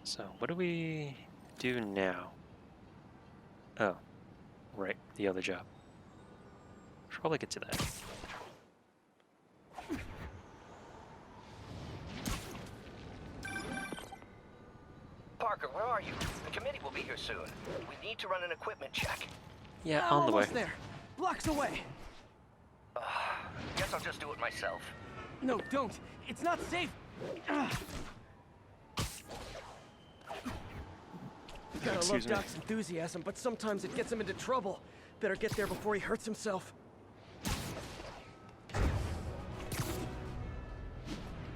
So what do we do now? Oh, right, the other job. Should probably get to that. Parker, where are you? The committee will be here soon. We need to run an equipment check. Yeah, I'm on the way. almost there. Blocks away. Guess I'll just do it myself. No, don't. It's not safe. Gotta Excuse love me. Doc's enthusiasm, but sometimes it gets him into trouble. Better get there before he hurts himself.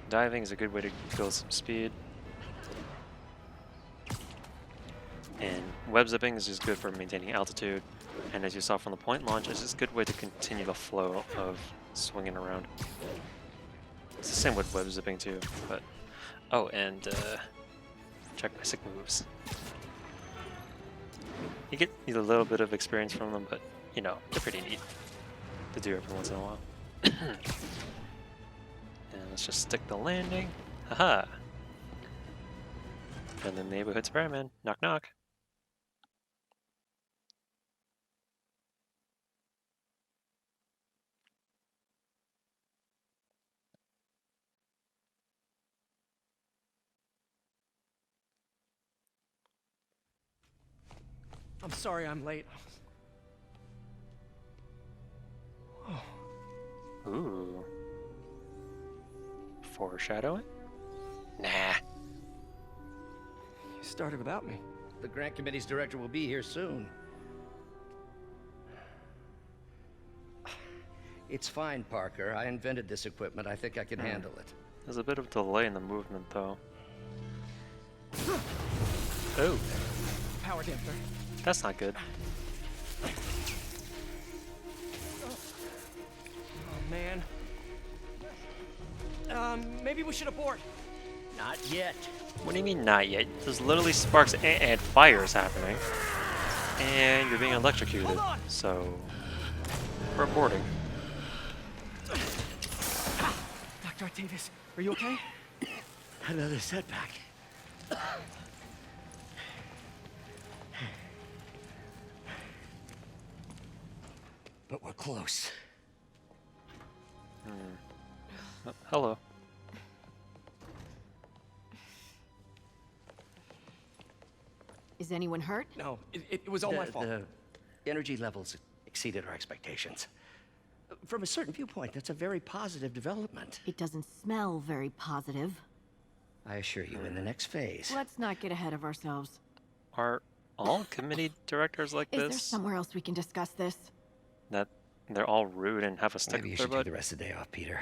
Diving is a good way to build some speed. And web zipping is just good for maintaining altitude. And as you saw from the point launch, it's just a good way to continue the flow of swinging around. It's the same with web zipping too, but... Oh, and check basic moves. You get a little bit of experience from them, but, you know, they're pretty neat to do every once in a while. And let's just stick the landing. Haha! And the neighborhood Spider-Man. Knock knock. I'm sorry I'm late. Ooh. Foreshadowing? Nah. You started without me. The grant committee's director will be here soon. It's fine, Parker. I invented this equipment. I think I can handle it. There's a bit of delay in the movement, though. Oh, Power damper. that's not good. Oh, man. Maybe we should abort. Not yet. What do you mean not yet? There's literally sparks and fires happening. And you're being electrocuted. Hold on. So, we're aborting. Dr. Octavius, are you okay? Another setback. But we're close. Oh, hello. Is anyone hurt? No, it was all my fault. The energy levels exceeded our expectations. From a certain viewpoint, that's a very positive development. It doesn't smell very positive. I assure you, in the next phase. Let's not get ahead of ourselves. Are all committee directors like Is there this? somewhere else we can discuss this? That they're all rude and have a stick Maybe you up their should take butt? the rest of the day off, Peter.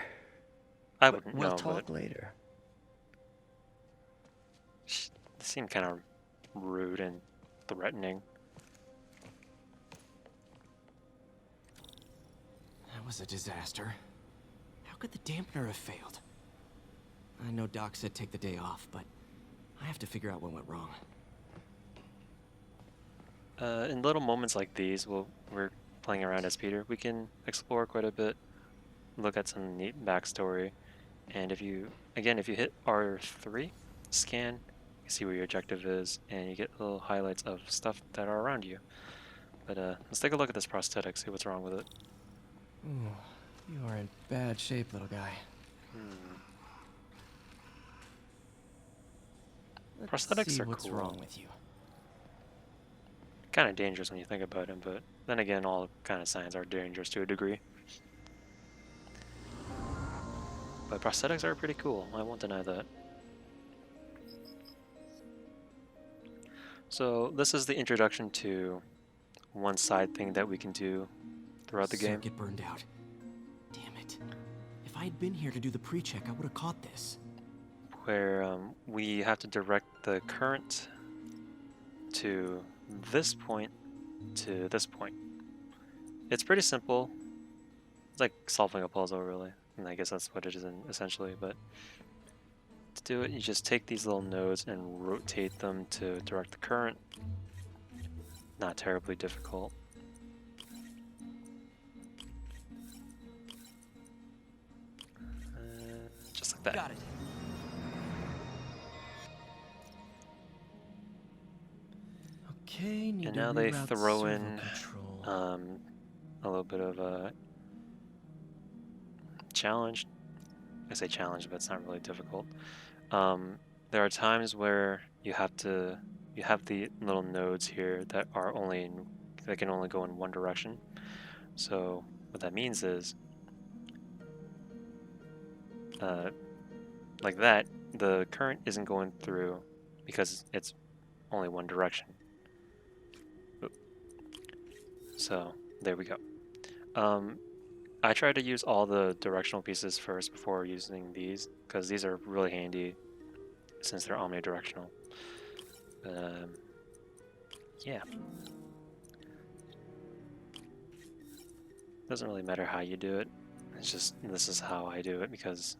I But wouldn't we'll know, talk but later. they seem kind of rude and threatening. That was a disaster. How could the dampener have failed? I know Doc said take the day off, but I have to figure out what went wrong. In little moments like these, we're playing around as Peter, we can explore quite a bit, look at some neat backstory, and if you hit R3, scan, you see where your objective is, and you get little highlights of stuff that are around you. But let's take a look at this prosthetic, see what's wrong with it. Ooh, you are in bad shape, little guy. Prosthetics see are what's cool. wrong with you. Kind of dangerous when you think about it, but then again, all kind of science are dangerous to a degree. But prosthetics are pretty cool, I won't deny that. So this is the introduction to one side thing that we can do throughout the game. Circuit burned out. Damn it. If I had been here to do the pre-check, I would have caught this. Where we have to direct the current to this point to this point. It's pretty simple. It's like solving a puzzle, really. And I guess that's what it is essentially, but to do it, you just take these little nodes and rotate them to direct the current. Not terribly difficult. Just like that. Got it. Okay, need And to now they reroute throw servo in control. a little bit of a challenge. I say challenge, but it's not really difficult. There are times where you have the little nodes here that are that can only go in one direction. So what that means is, like that, the current isn't going through because it's only one direction. Oop. So there we go. I try to use all the directional pieces first before using these, because these are really handy since they're omnidirectional. Yeah. Doesn't really matter how you do it. It's just, this is how I do it because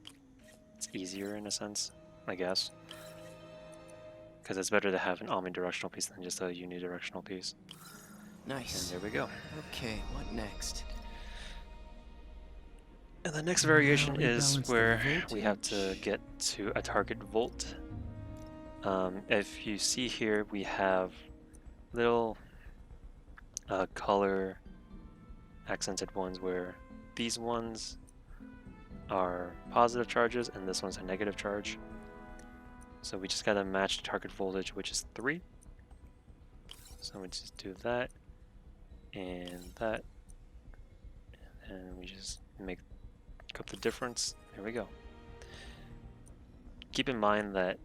it's easier in a sense, I guess. Because it's better to have an omnidirectional piece than just a unidirectional piece. And Nice. there we go. Okay, what next? And the next Now variation is rebalance the where we have to voltage. get to a target volt. If you see here, we have little color accented ones where these ones are positive charges and this one's a negative charge. So we just gotta match the target voltage, which is 3. So we just do that and that, and we just make up the difference. There we go. Keep in mind that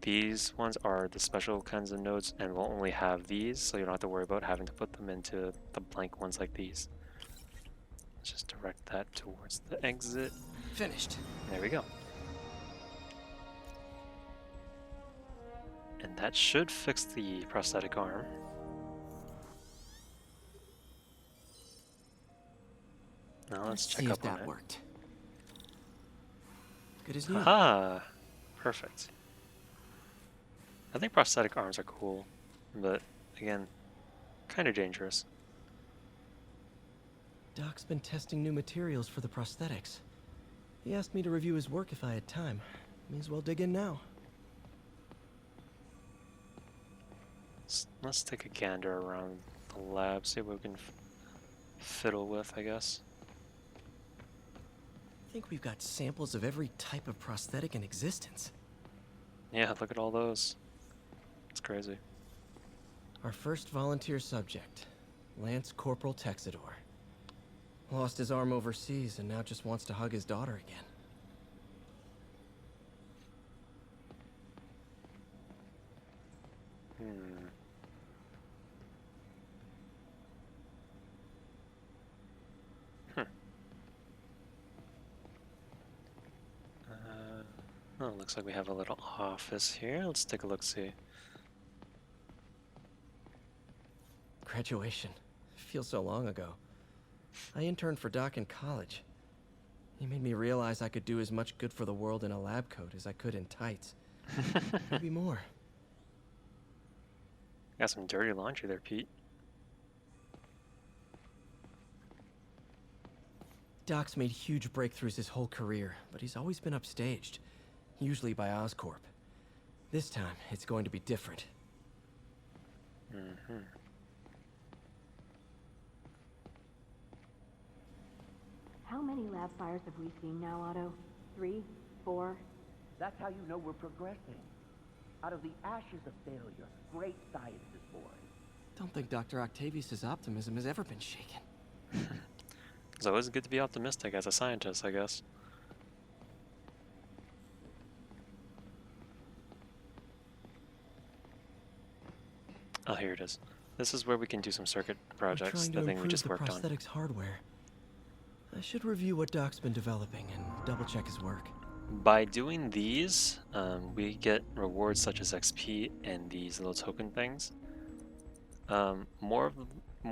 these ones are the special kinds of nodes and we'll only have these, so you don't have to worry about having to put them into the blank ones like these. Let's just direct that towards the exit. Finished. There we go. And that should fix the prosthetic arm. Now let's check see up if on that it. worked. Good as new. Aha! Perfect. I think prosthetic arms are cool, but again, kind of dangerous. Doc's been testing new materials for the prosthetics. He asked me to review his work if I had time. May as well dig in now. Let's take a gander around the lab, see what we can fiddle with, I guess. I think we've got samples of every type of prosthetic in existence. Yeah, look at all those. It's crazy. Our first volunteer subject, Lance Corporal Texidor. Lost his arm overseas and now just wants to hug his daughter again. Oh, looks like we have a little office here. Let's take a look-see. Graduation. Feels so long ago. I interned for Doc in college. He made me realize I could do as much good for the world in a lab coat as I could in tights. Maybe more. Got some dirty laundry there, Pete. Doc's made huge breakthroughs his whole career, but he's always been upstaged. Usually by Oscorp. This time, it's going to be different. How many lab fires have we seen now, Otto? 3? 4? That's how you know we're progressing. Out of the ashes of failure, great science is born. Don't think Dr. Octavius's optimism has ever been shaken. It's always good to be optimistic as a scientist, I guess. Oh, here it is. This is where we can do some circuit projects, We're trying the to thing we improve just the worked on. prosthetics hardware. I should review what Doc's been developing and double-check his work. By doing these, we get rewards such as XP and these little token things. More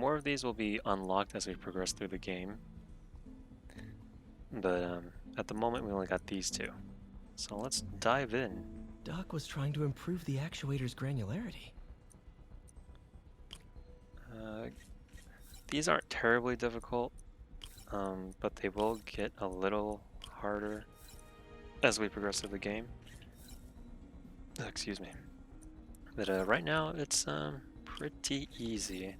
of these will be unlocked as we progress through the game. But at the moment, we only got these two. So let's dive in. Doc was trying to improve the actuator's granularity. These aren't terribly difficult, but they will get a little harder as we progress through the game. Excuse me. But right now, it's pretty easy.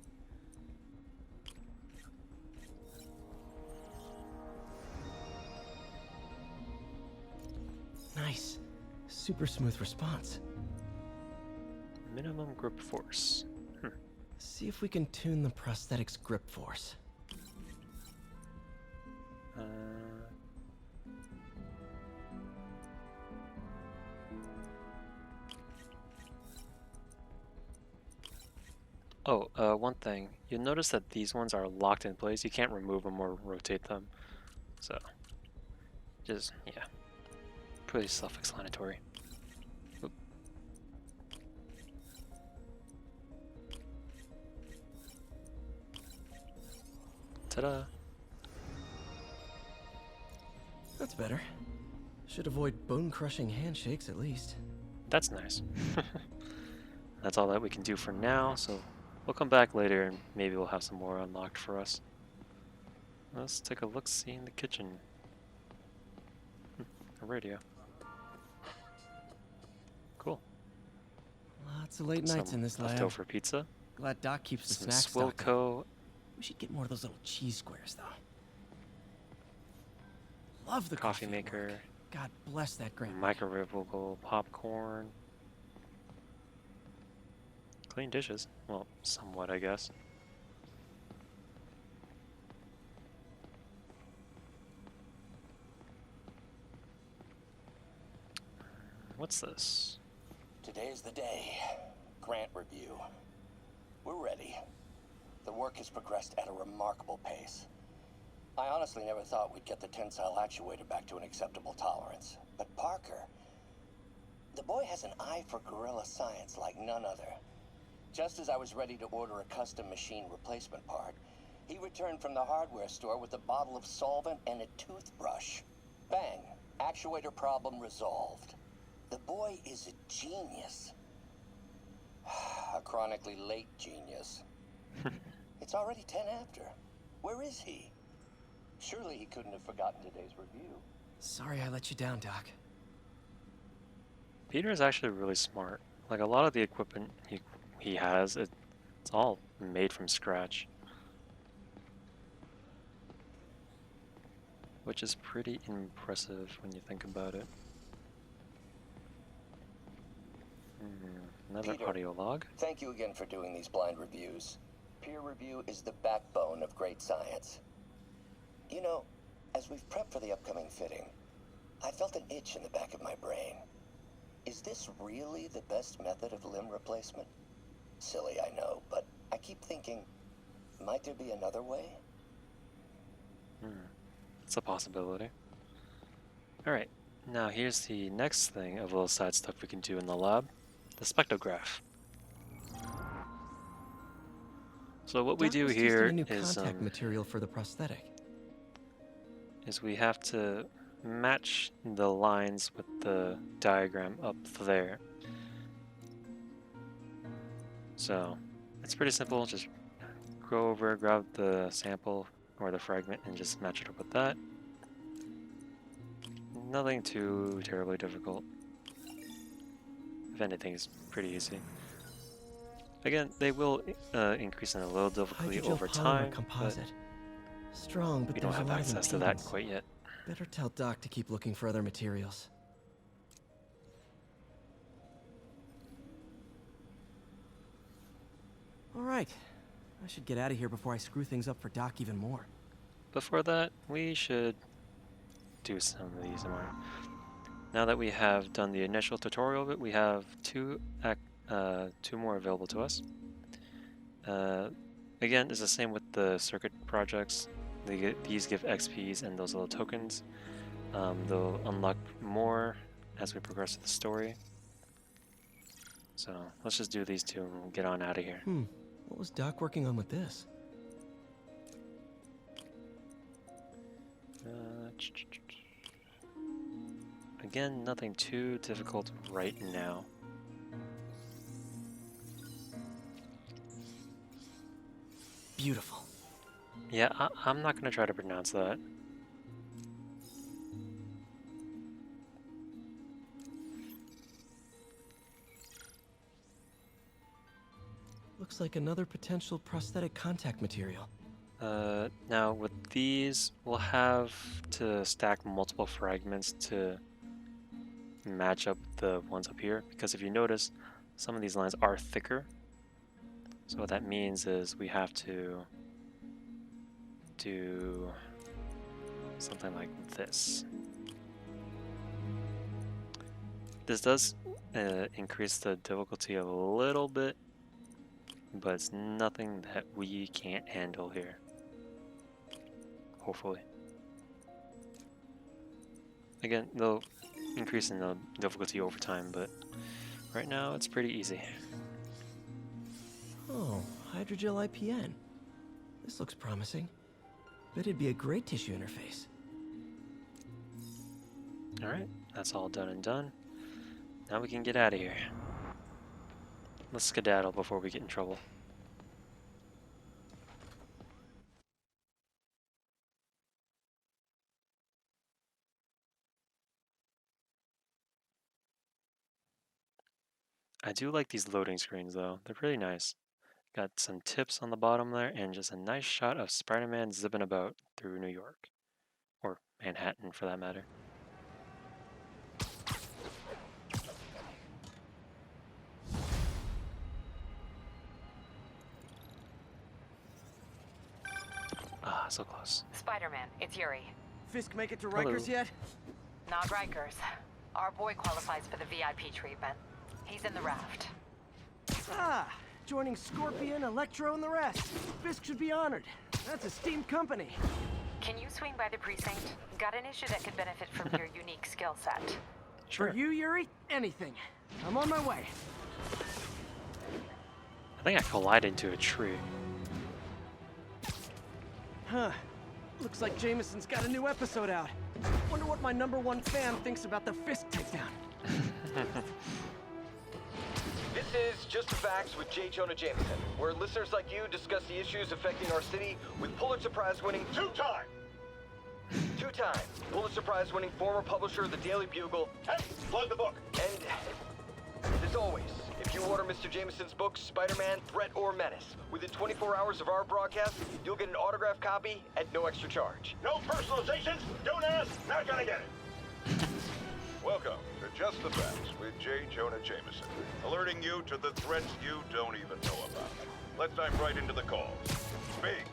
Nice. Super smooth response. Minimum grip force. See if we can tune the prosthetic's grip force. Uh, one thing. You'll notice that these ones are locked in place. You can't remove them or rotate them. So, just, yeah. Pretty self-explanatory. Oop. Ta-da! That's better. Should avoid bone-crushing handshakes at least. That's nice. That's all that we can do for now, so we'll come back later and maybe we'll have some more unlocked for us. Let's take a look-see in the kitchen. A radio. Cool. Lots of late nights Some in this lab. leftover pizza. Glad Doc keeps the Some snacks stocked up. Swilco. We should get more of those little cheese squares, though. Love the Coffee at maker. work. God bless that grandma. Microwavable popcorn. Clean dishes. Well, somewhat, I guess. What's this? Today's the day. Grant review. We're ready. The work has progressed at a remarkable pace. I honestly never thought we'd get the tensile actuator back to an acceptable tolerance. But Parker, the boy has an eye for guerrilla science like none other. Just as I was ready to order a custom machine replacement part, he returned from the hardware store with a bottle of solvent and a toothbrush. Bang! Actuator problem resolved. The boy is a genius. A chronically late genius. It's already 10 after. Where is he? Surely he couldn't have forgotten today's review. Sorry I let you down, Doc. Peter is actually really smart. Like a lot of the equipment he has, it's all made from scratch. Which is pretty impressive when you think about it. Another Peter, audio log. Thank you again for doing these blind reviews. Peer review is the backbone of great science. You know, as we've prepped for the upcoming fitting, I felt an itch in the back of my brain. Is this really the best method of limb replacement? Silly, I know, but I keep thinking, might there be another way? It's a possibility. Alright, now here's the next thing of little side stuff we can do in the lab. The spectrograph. So what we Doc do was here testing a new is contact material for the prosthetic. we have to match the lines with the diagram up there. So it's pretty simple, just go over, grab the sample or the fragment and just match it up with that. Nothing too terribly difficult. If anything, it's pretty easy. Again, they will increase in a little difficulty Hydrogel over polymer time, but composite. Strong, but we don't there's have a lot access of to that impedance. quite yet. Better tell Doc to keep looking for other materials. All right. I should get out of here before I screw things up for Doc even more. Before that, we should do some of these more. Now that we have done the initial tutorial of it, we have two more available to us. Again, it's the same with the circuit projects. These give XPs and those little tokens. They'll unlock more as we progress through the story. So let's just do these two and we'll get on out of here. What was Doc working on with this? Again, nothing too difficult right now. Beautiful. Yeah, I'm not going to try to pronounce that. Looks like another potential prosthetic contact material. Now with these, we'll have to stack multiple fragments to match up the ones up here, because if you notice, some of these lines are thicker. So what that means is we have to do something like this. This does increase the difficulty a little bit, but it's nothing that we can't handle here. Hopefully. Again, they'll increase in the difficulty over time, but right now it's pretty easy. Oh, hydrogel IPN. This looks promising. Bet it'd be a great tissue interface. Alright, that's all done and done. Now we can get out of here. Let's skedaddle before we get in trouble. I do like these loading screens though, they're pretty nice. Got some tips on the bottom there and just a nice shot of Spider-Man zipping about through New York. Or Manhattan for that matter. Ah, so close. Spider-Man, it's Yuri. Fisk make it to Hello. Rikers yet? Not Rikers. Our boy qualifies for the VIP treatment. He's in the raft. Ah, joining Scorpion, Electro, and the rest. Fisk should be honored. That's a steamed company. Can you swing by the precinct? Got an issue that could benefit from your unique skill set. Sure. For you, Yuri, anything. I'm on my way. I think I collided into a tree. Huh. Looks like Jameson's got a new episode out. Wonder what my #1 fan thinks about the Fisk takedown. This is Just the Facts with J. Jonah Jameson, where listeners like you discuss the issues affecting our city with Pulitzer Prize-winning two-time Pulitzer Prize-winning former publisher of the Daily Bugle. Hey, plug the book. And as always, if you order Mr. Jameson's book, Spider-Man, Threat or Menace, within 24 hours of our broadcast, you'll get an autographed copy at no extra charge. No personalizations, don't ask, not gonna get it. Welcome to Just the Facts with J. Jonah Jameson, alerting you to the threats you don't even know about. Let's dive right into the calls. Speak.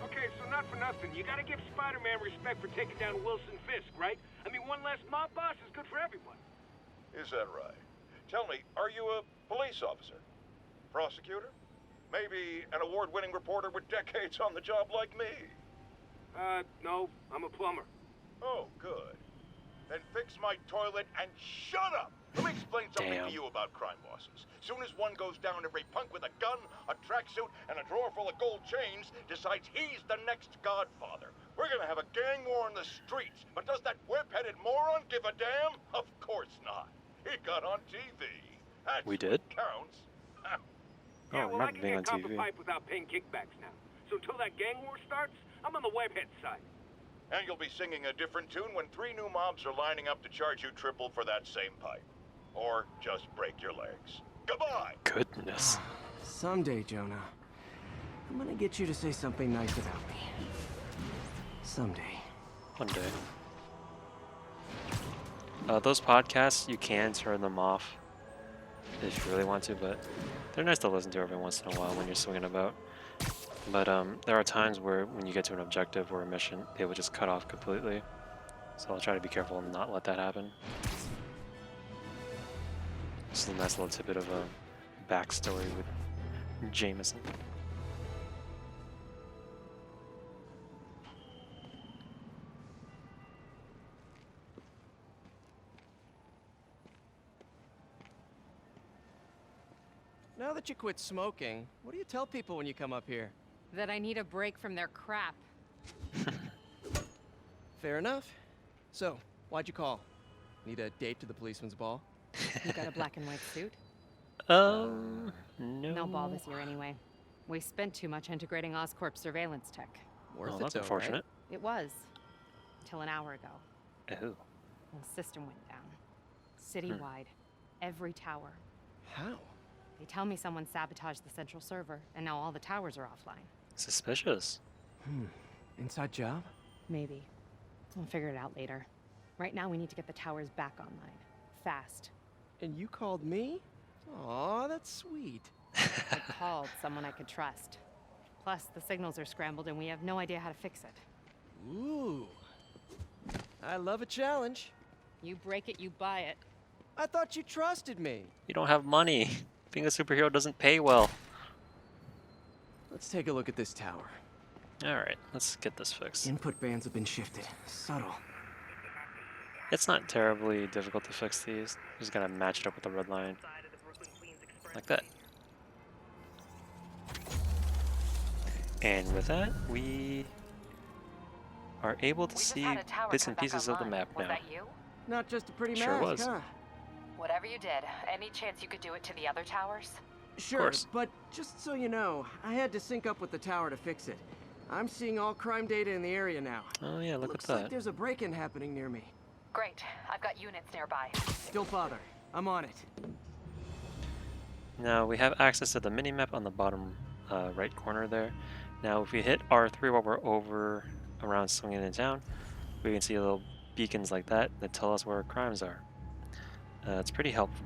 Okay, so not for nothing, you gotta give Spider-Man respect for taking down Wilson Fisk, right? I mean, one less mob boss is good for everyone. Is that right? Tell me, are you a police officer? Prosecutor? Maybe an award-winning reporter with decades on the job like me? No, I'm a plumber. Oh, good. Then fix my toilet and shut up! Let me explain something Damn. to you about crime bosses. Soon as one goes down, every punk with a gun, a tracksuit, and a drawer full of gold chains decides he's the next godfather. We're gonna have a gang war in the streets, but does that whip-headed moron give a damn? Of course not. He got on TV. That's We did? what counts. I Yeah, don't well, I remember can being on get copper TV. pipe without paying kickbacks now. So until that gang war starts, I'm on the webhead side. And you'll be singing a different tune when 3 new mobs are lining up to charge you triple for that same pipe. Or just break your legs. Goodbye! Goodness. Someday, Jonah, I'm gonna get you to say something nice about me. Someday. One day. Those podcasts, you can turn them off if you really want to, but they're nice to listen to every once in a while when you're swinging about. But there are times where when you get to an objective or a mission, they will just cut off completely. So I'll try to be careful and not let that happen. This is a nice little tidbit of a backstory with Jameson. Now that you quit smoking, what do you tell people when you come up here? That I need a break from their crap. Fair enough. So, why'd you call? Need a date to the policeman's ball? You got a black and white suit? No. No ball this year anyway. We spent too much integrating Oscorp surveillance tech. Worth Well, it that's though, unfortunate. It was. Till an hour ago. Oh. The system went down. Citywide. Every tower. Right? How? They tell me someone sabotaged the central server, and now all the towers are offline. Suspicious. Inside job? Maybe. We'll figure it out later. Right now, we need to get the towers back online. Fast. And you called me? Aw, that's sweet. I called someone I could trust. Plus, the signals are scrambled and we have no idea how to fix it. Ooh. I love a challenge. You break it, you buy it. I thought you trusted me. You don't have money. Being a superhero doesn't pay well. Let's take a look at this tower. Alright, let's get this fixed. Input bands have been shifted. Subtle. It's not terribly difficult to fix these. You just gotta match it up with the red line. Like that. And with that, we are able to We just see had a tower bits come and back pieces of the online. map Was now. that you? Not just a pretty Sure mask, was. huh? Whatever you did, any chance you could do it to the other towers? Sure, course. but just so you know, I had to sync up with the tower to fix it. I'm seeing all crime data in the area now. Oh yeah, look Looks at like that. there's a break-in happening near me. Great. I've got units nearby. Don't bother. I'm on it. Now we have access to the mini-map on the bottom right corner there. Now if we hit R3 while we're over around swinging in town, we can see little beacons like that tell us where crimes are. It's pretty helpful.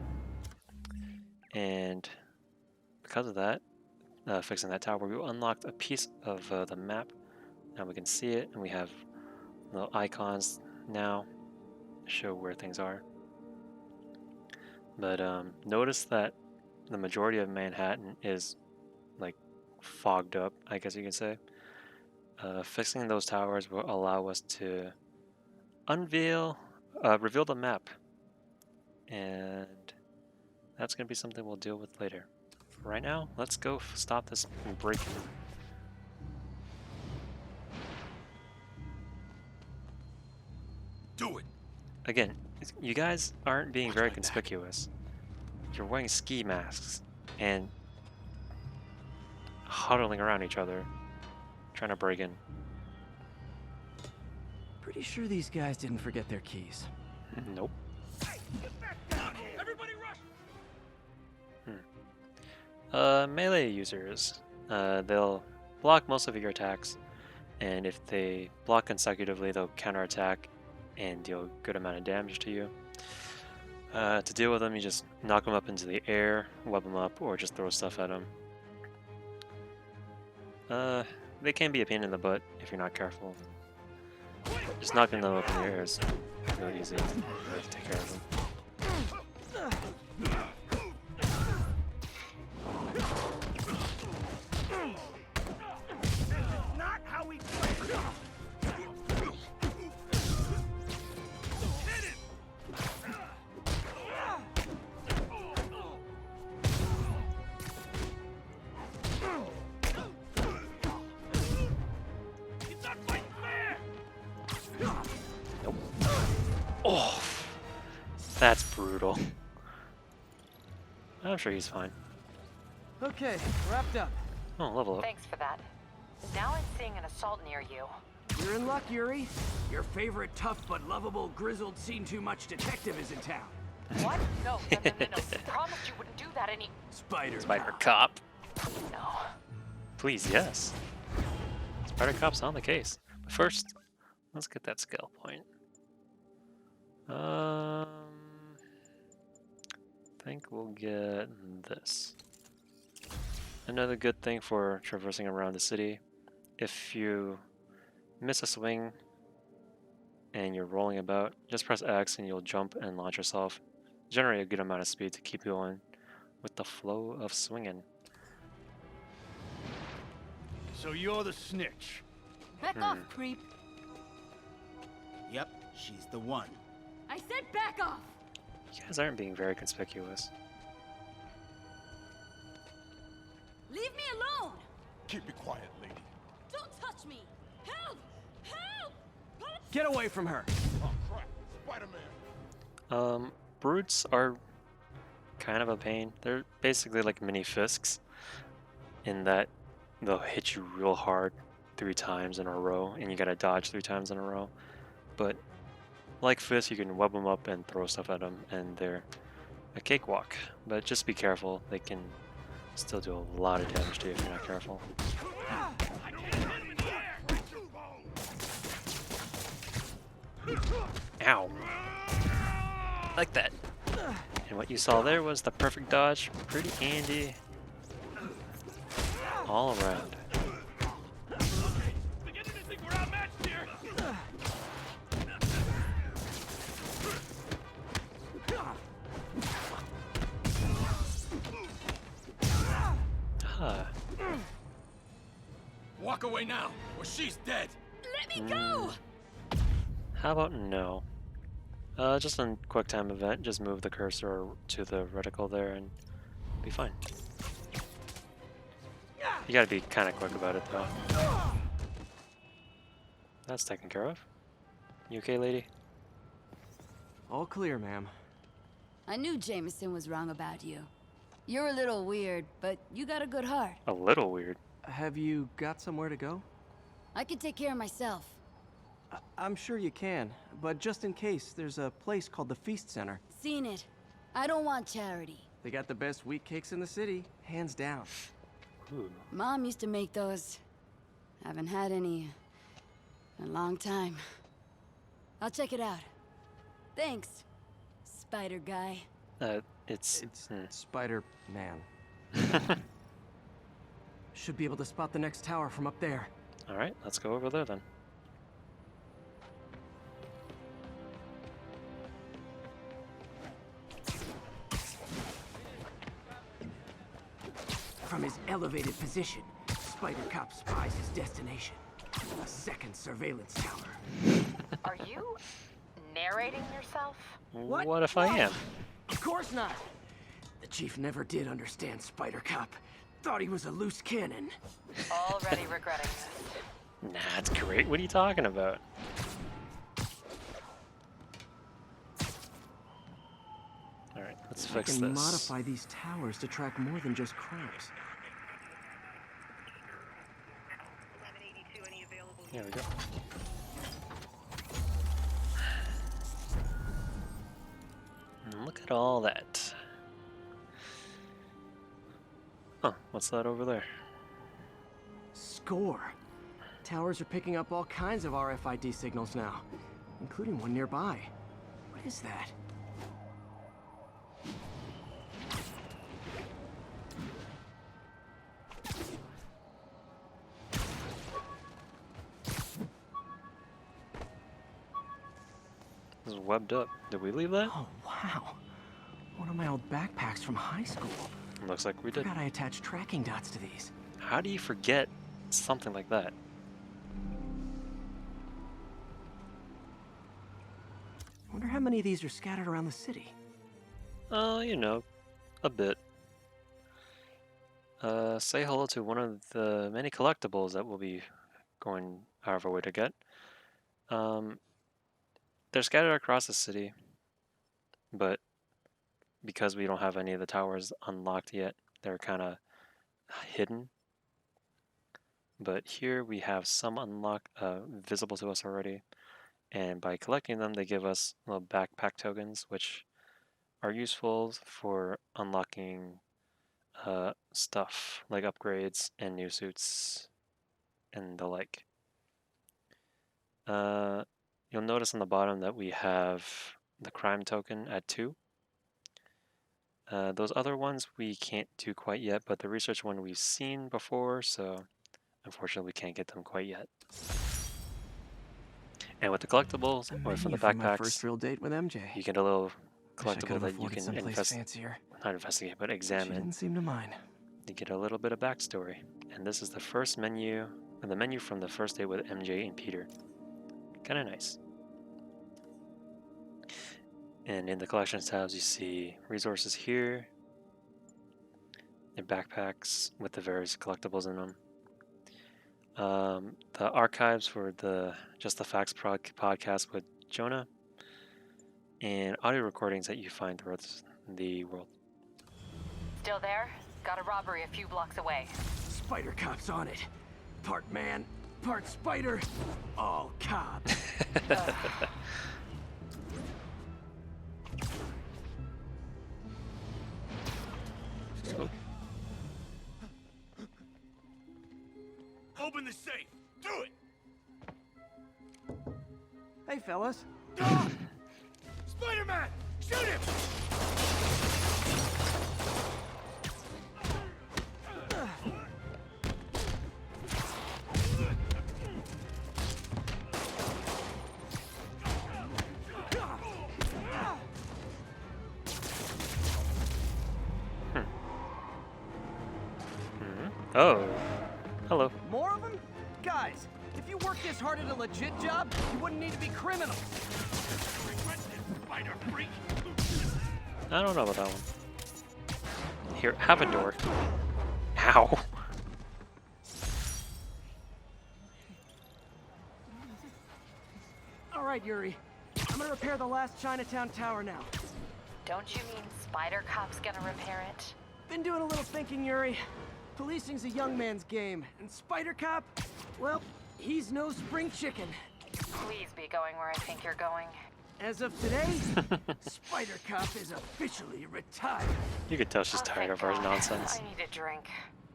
And because of that, fixing that tower, we unlocked a piece of the map. Now we can see it, and we have little icons now to show where things are. But notice that the majority of Manhattan is like fogged up, I guess you can say. Fixing those towers will allow us to reveal the map, and that's going to be something we'll deal with later. For right now, let's go stop this break-in. Do it. Again, you guys aren't being very conspicuous. You're wearing ski masks and huddling around each other, trying to break in. Pretty sure these guys didn't forget their keys. Nope. Everybody rush! Melee users, they'll block most of your attacks, and if they block consecutively, they'll counterattack and deal a good amount of damage to you. To deal with them, you just knock them up into the air, web them up, or just throw stuff at them. They can be a pain in the butt if you're not careful. Just knocking them up in the air is really easy to take care of them. Not how we play! He's not fighting fair! Nope. Oh, that's brutal. I'm sure he's fine. Okay, wrapped up. Oh, level up. Thanks for that. Now I'm seeing an assault near you. You're in luck, Yuri. Your favorite tough but lovable, grizzled, seen-too-much detective is in town. What? No. You promised you wouldn't do that any... Spider. Spider Cop. No. Please, yes. Spider Cop's on the case. But first, let's get that skill point. I think we'll get this. Another good thing for traversing around the city, if you miss a swing and you're rolling about, just press X and you'll jump and launch yourself. Generate a good amount of speed to keep going with the flow of swinging. So you're the snitch. Back off, creep. Yep, she's the one. I said back off! You guys aren't being very conspicuous. Leave me alone! Keep it quiet, lady. Don't touch me! Help! Help! Get away from her. Oh crap! Spider-Man. Brutes are kind of a pain. They're basically like mini Fisks in that they'll hit you real hard 3 times in a row and you gotta dodge 3 times in a row. But like Fisk, you can web them up and throw stuff at them, and they're a cakewalk, but just be careful. They can still do a lot of damage to you if you're not careful. Ow! Like that. And what you saw there was the perfect dodge. Pretty handy. All around. Huh. Walk away now, or she's dead. Let me go! How about no? Just a quick time event. Just move the cursor to the reticle there and be fine. You gotta be kind of quick about it though. That's taken care of. You okay, lady? All clear, ma'am. I knew Jameson was wrong about you. You're a little weird, but you got a good heart. A little weird. Have you got somewhere to go? I can take care of myself. I'm sure you can, but just in case, there's a place called the Feast Center. Seen it. I don't want charity. They got the best wheat cakes in the city, hands down. Ooh. Mom used to make those. Haven't had any in a long time. I'll check it out. Thanks, Spider Guy. It's Spider-Man. Should be able to spot the next tower from up there. all right. Let's go over there then. From his elevated position, Spider Cop spies his destination. A second surveillance tower. Are you narrating yourself? What if I am? Of course not. The chief never did understand Spider Cop. Thought he was a loose cannon. Already regretting this. Nah, it's great. What are you talking about? All right, let's I fix can this. modify these towers to track more than just crimes. There we go. And look at all that. Huh, what's that over there? Score. Towers are picking up all kinds of RFID signals now, including one nearby. What is that? This is webbed up. Did we leave that? Oh, wow. One of my old backpacks from high school. Looks like we did. Forgot I attached tracking dots to these. How do you forget something like that? Wonder how many of these are scattered around the city. You know, a bit. Say hello to one of the many collectibles that we'll be going out of our way to get. They're scattered across the city, but because we don't have any of the towers unlocked yet, they're kind of hidden. But here we have some unlocked, visible to us already, and by collecting them, they give us little backpack tokens, which are useful for unlocking stuff like upgrades and new suits and the like. You'll notice on the bottom that we have the crime token at 2. Those other ones we can't do quite yet, but the research one we've seen before, so unfortunately we can't get them quite yet. And with the collectibles, or from the My backpacks, first real date with MJ. you get a little Wish I could collectible have that you afforded can someplace fancier. not investigate, but She examine. didn't seem to mind. You get a little bit of backstory. And this is the first menu, the menu from the first date with MJ and Peter. Kind of nice. And in the collections tabs, you see resources here, and backpacks with the various collectibles in them. The archives for the Just the Facts podcast with Jonah, and audio recordings that you find throughout the world. Still there? Got a robbery a few blocks away. Spider Cop's on it. Part man, part spider, all cop. Open the safe. Do it. Hey, fellas. Spider-Man, shoot him. Oh, hello. More of them? Guys, if you worked this hard at a legit job, you wouldn't need to be criminals. Spider freak. I don't know about that one. Here, have a door. Ow. All right, Yuri. I'm gonna repair the last Chinatown tower now. Don't you mean Spider Cop's gonna repair it? Been doing a little thinking, Yuri. Policing's a young man's game, and Spider Cop, well, he's no spring chicken. Please be going where I think you're going. As of today, Spider Cop is officially retired. You could tell she's Oh, tired thank of our God. nonsense. I need a drink.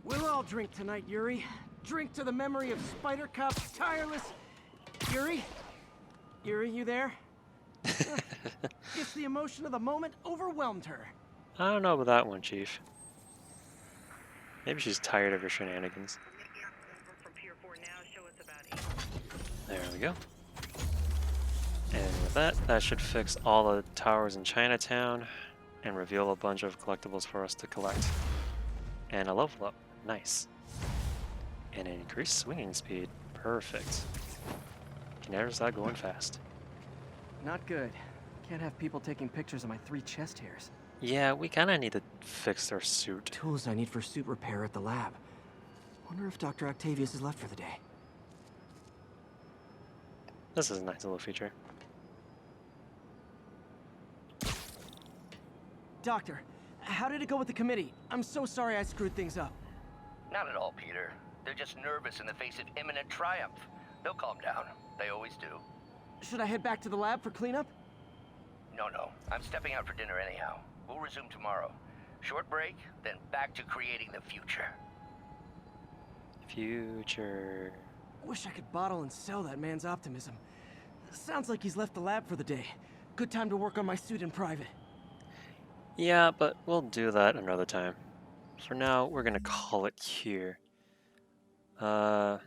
We'll all drink tonight, Yuri. Drink to the memory of Spider Cop's tireless... Yuri? Yuri, you there? Guess the emotion of the moment overwhelmed her. I don't know about that one, Chief. Maybe she's tired of your shenanigans. There we go. And with that, that should fix all the towers in Chinatown and reveal a bunch of collectibles for us to collect. And a level up. Nice. And an increased swinging speed. Perfect. Never saw going fast. Not good. Can't have people taking pictures of my 3 chest hairs. Yeah, we kind of need to fix their suit. Tools I need for suit repair at the lab. Wonder if Dr. Octavius is left for the day. This is a nice little feature. Doctor, how did it go with the committee? I'm so sorry I screwed things up. Not at all, Peter. They're just nervous in the face of imminent triumph. They'll calm down. They always do. Should I head back to the lab for cleanup? No. I'm stepping out for dinner anyhow. We'll resume tomorrow. Short break, then back to creating the future. Future. Wish I could bottle and sell that man's optimism. Sounds like he's left the lab for the day. Good time to work on my suit in private. Yeah, but we'll do that another time. For now, we're gonna call it here. Yeah,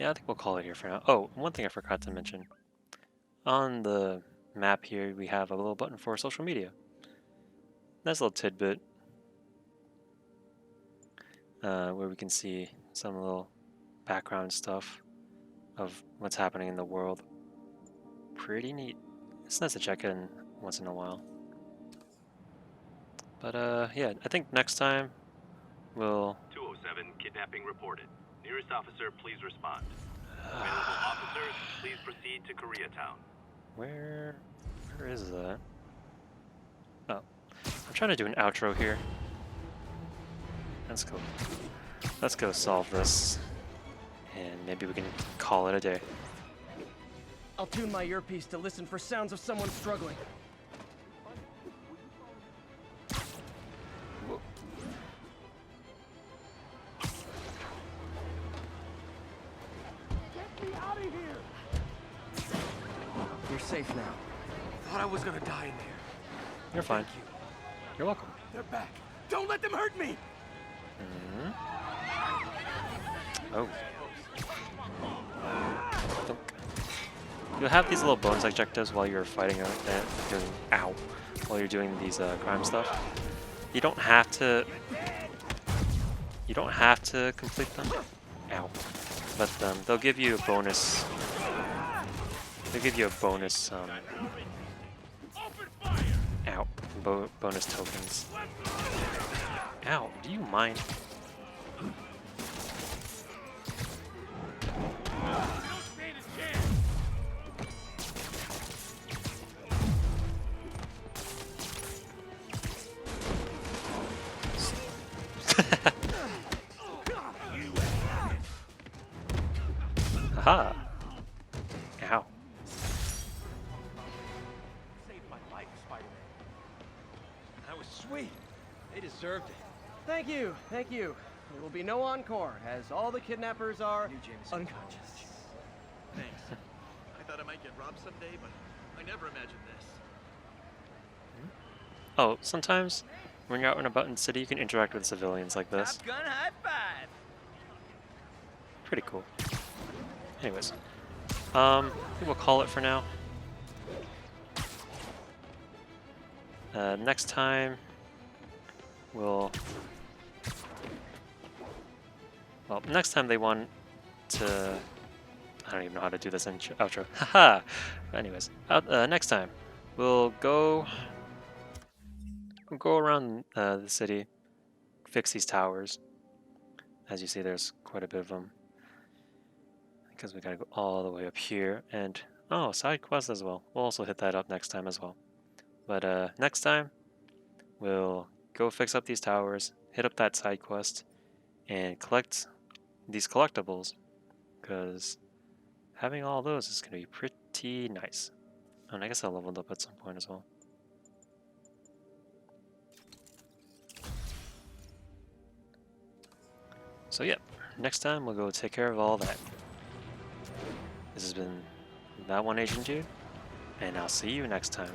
I think we'll call it here for now. Oh, one thing I forgot to mention. On the map here, we have a little button for social media. Nice little tidbit. Where we can see some little background stuff of what's happening in the world. Pretty neat. It's nice to check in once in a while. But yeah, I think next time we'll... 207, kidnapping reported. Nearest officer, please respond. Available officers, please proceed to Koreatown. Where is that? Oh, I'm trying to do an outro here. Let's go solve this, and maybe we can call it a day. I'll tune my earpiece to listen for sounds of someone struggling. Get me out of here. You're safe now. Thought I was gonna die in there. You're fine. Thank you. You're welcome. They're back. Don't let them hurt me. Oh. Thunk. You'll have these little bonus objectives while you're fighting while you're doing these crime stuff. You don't have to complete them. Ow. But they'll give you a bonus. They'll give you a bonus bonus tokens. Ow, do you mind? Haha. Ow. Saved my life, Spider-Man. That was sweet. They deserved it. Thank you, thank you. There will be no encore, as all the kidnappers are unconscious. Thanks. I thought I might get robbed someday, but I never imagined this. Oh, sometimes when you're out and about in the city, you can interact with civilians like this. Top Gun high five! Pretty cool. Anyways, I think we'll call it for now. Next time, well, next time they want to, I don't even know how to do this outro. Haha! Anyways, next time, we'll go around the city, fix these towers. As you see, there's quite a bit of them. Because we gotta go all the way up here, and oh, side quest as well. We'll also hit that up next time as well. But next time, we'll go fix up these towers, hit up that side quest, and collect these collectibles, because having all those is gonna be pretty nice. Oh, and I guess I leveled up at some point as well. So yeah, next time we'll go take care of all that. This has been That One Agent Dude, and I'll see you next time.